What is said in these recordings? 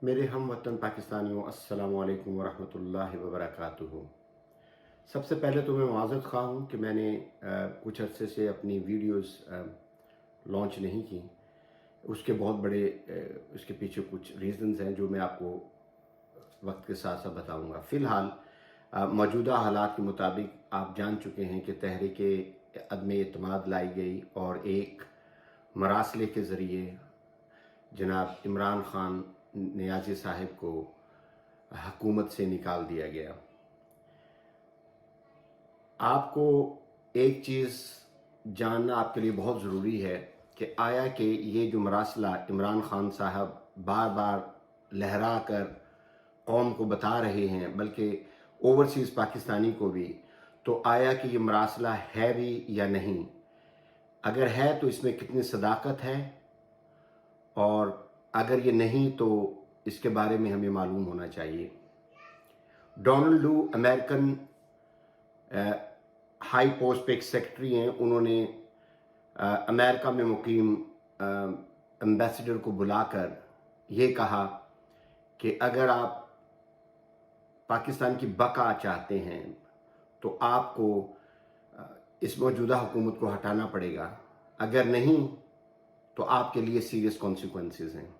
میرے ہم وطن پاکستانیوں، السلام علیکم ورحمۃ اللہ وبرکاتہ۔ سب سے پہلے تو میں معذرت خواہ ہوں کہ میں نے کچھ عرصے سے اپنی ویڈیوز لانچ نہیں کی۔ اس کے بہت بڑے اس کے پیچھے کچھ ریزنز ہیں جو میں آپ کو وقت کے ساتھ ساتھ بتاؤں گا۔ فی الحال موجودہ حالات کے مطابق آپ جان چکے ہیں کہ تحریک عدم اعتماد لائی گئی اور ایک مراسلے کے ذریعے جناب عمران خان نیازی صاحب کو حکومت سے نکال دیا گیا۔ آپ کو ایک چیز جاننا آپ کے لیے بہت ضروری ہے کہ آیا کہ یہ جو مراسلہ عمران خان صاحب بار بار لہرا کر قوم کو بتا رہے ہیں، بلکہ اوورسیز پاکستانی کو بھی، تو آیا کہ یہ مراسلہ ہے بھی یا نہیں؟ اگر ہے تو اس میں کتنی صداقت ہے، اور اگر یہ نہیں تو اس کے بارے میں ہمیں معلوم ہونا چاہیے۔ ڈونلڈ لو امریکن ہائی پوسٹ پہ ایک سیکرٹری ہیں۔ انہوں نے امریکہ میں مقیم ایمبیسڈر کو بلا کر یہ کہا کہ اگر آپ پاکستان کی بقا چاہتے ہیں تو آپ کو اس موجودہ حکومت کو ہٹانا پڑے گا، اگر نہیں تو آپ کے لیے سیریس کانسیکوینسز ہیں۔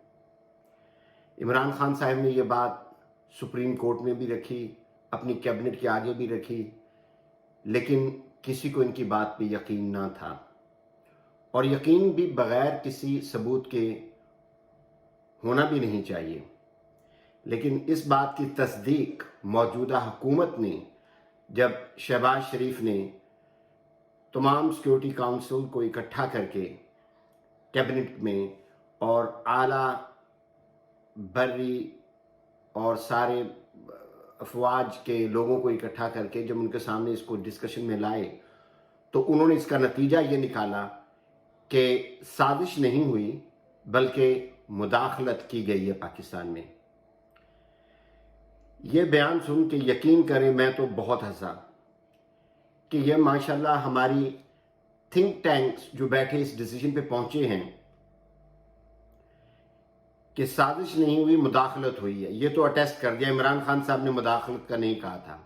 عمران خان صاحب نے یہ بات سپریم کورٹ میں بھی رکھی، اپنی کیبنٹ کے آگے بھی رکھی، لیکن کسی کو ان کی بات پہ یقین نہ تھا، اور یقین بھی بغیر کسی ثبوت کے ہونا بھی نہیں چاہیے۔ لیکن اس بات کی تصدیق موجودہ حکومت نے، جب شہباز شریف نے تمام سیکیورٹی کونسل کو اکٹھا کر کے کیبنٹ میں اور اعلیٰ بری اور سارے افواج کے لوگوں کو اکٹھا کر کے جب ان کے سامنے اس کو ڈسکشن میں لائے، تو انہوں نے اس کا نتیجہ یہ نکالا کہ سازش نہیں ہوئی بلکہ مداخلت کی گئی ہے پاکستان میں۔ یہ بیان سن کے یقین کریں میں تو بہت ہنسا کہ یہ ماشاءاللہ ہماری تھنک ٹینکس جو بیٹھے اس ڈیسیجن پہ پہنچے ہیں کہ سازش نہیں ہوئی، مداخلت ہوئی ہے، یہ تو اٹیسٹ کر دیا۔ عمران خان صاحب نے مداخلت کا نہیں کہا تھا۔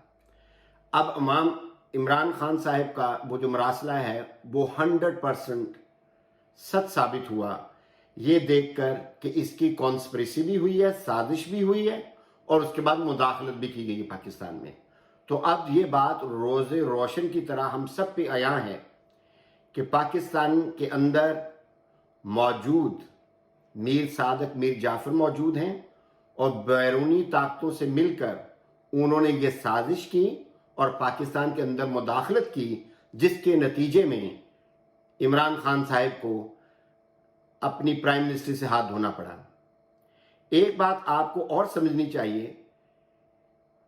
اب عمران خان صاحب کا وہ جو مراسلہ ہے وہ 100% سچ ثابت ہوا، یہ دیکھ کر کہ اس کی کانسپریسی بھی ہوئی ہے، سازش بھی ہوئی ہے، اور اس کے بعد مداخلت بھی کی گئی پاکستان میں۔ تو اب یہ بات روز روشن کی طرح ہم سب پہ عیاں ہے کہ پاکستان کے اندر موجود میر صادق، میر جعفر موجود ہیں، اور بیرونی طاقتوں سے مل کر انہوں نے یہ سازش کی اور پاکستان کے اندر مداخلت کی، جس کے نتیجے میں عمران خان صاحب کو اپنی پرائم منسٹر سے ہاتھ دھونا پڑا۔ ایک بات آپ کو اور سمجھنی چاہیے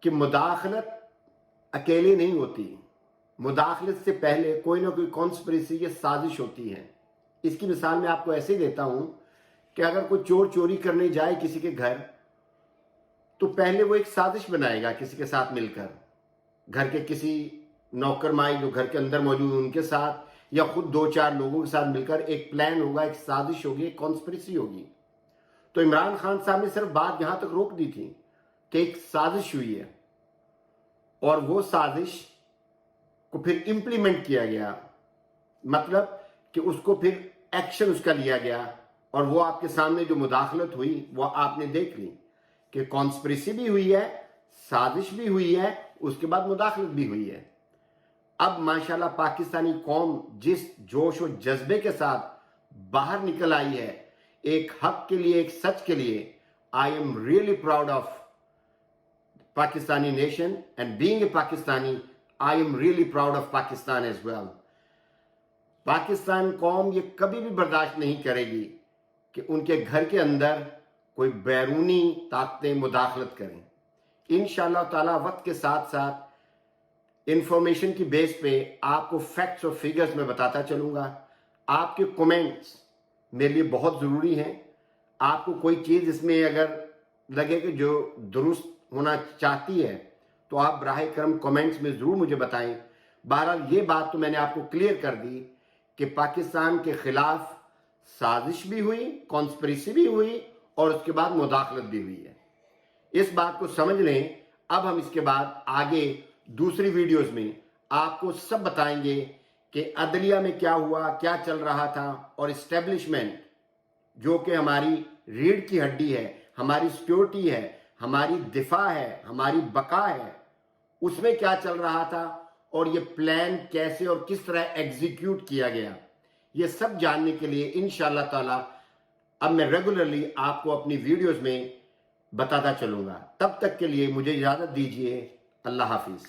کہ مداخلت اکیلے نہیں ہوتی، مداخلت سے پہلے کوئی نہ کوئی کانسپریسی یا سازش ہوتی ہے۔ اس کی مثال میں آپ کو ایسے ہی دیتا ہوں کہ اگر کوئی چور چوری کرنے جائے کسی کے گھر، تو پہلے وہ ایک سازش بنائے گا کسی کے ساتھ مل کر، گھر کے کسی نوکر مائی جو گھر کے اندر موجود ان کے ساتھ، یا خود 2-4 لوگوں کے ساتھ مل کر ایک پلان ہوگا، ایک سازش ہوگی، ایک کانسپریسی ہوگی۔ تو عمران خان صاحب نے صرف بات یہاں تک روک دی تھی کہ ایک سازش ہوئی ہے، اور وہ سازش کو پھر امپلیمنٹ کیا گیا، مطلب کہ اس کو پھر ایکشن اس کا لیا گیا، اور وہ آپ کے سامنے جو مداخلت ہوئی وہ آپ نے دیکھ لی کہ کانسپریسی بھی ہوئی ہے، سازش بھی ہوئی ہے، اس کے بعد مداخلت بھی ہوئی ہے۔ اب ماشاءاللہ پاکستانی قوم جس جوش و جذبے کے ساتھ باہر نکل آئی ہے ایک حق کے لیے، ایک سچ کے لیے، I am really proud of Pakistani nation, and being a Pakistani I am really proud of Pakistan as well. Pakistan قوم یہ کبھی بھی برداشت نہیں کرے گی کہ ان کے گھر کے اندر کوئی بیرونی طاقتیں مداخلت کریں۔ انشاءاللہ تعالی وقت کے ساتھ ساتھ انفارمیشن کی بیس پہ آپ کو فیکٹس اور فیگرز میں بتاتا چلوں گا۔ آپ کے کومنٹس میرے لیے بہت ضروری ہیں۔ آپ کو کوئی چیز اس میں اگر لگے کہ جو درست ہونا چاہتی ہے تو آپ براہ کرم کومنٹس میں ضرور مجھے بتائیں۔ بہرحال یہ بات تو میں نے آپ کو کلیئر کر دی کہ پاکستان کے خلاف سازش بھی ہوئی، کانسپریسی بھی ہوئی، اور اس کے بعد مداخلت بھی ہوئی ہے۔ اس بات کو سمجھ لیں. اب ہم اس کے بعد آگے دوسری ویڈیوز میں آپ کو سب بتائیں گے کہ عدلیہ میں کیا ہوا, کیا چل رہا تھا, اور اسٹیبلشمنٹ جو کہ ہماری ریڑھ کی ہڈی ہے, ہماری سیکیورٹی ہے, ہماری دفاع ہے, ہماری بقا ہے, اس میں کیا چل رہا تھا, اور یہ پلان کیسے اور کس طرح ایگزیکیوٹ کیا گیا. یہ سب جاننے کے لیے انشاءاللہ تعالی اب میں ریگولرلی آپ کو اپنی ویڈیوز میں بتاتا چلوں گا. تب تک کے لیے مجھے اجازت دیجیے. اللہ حافظ.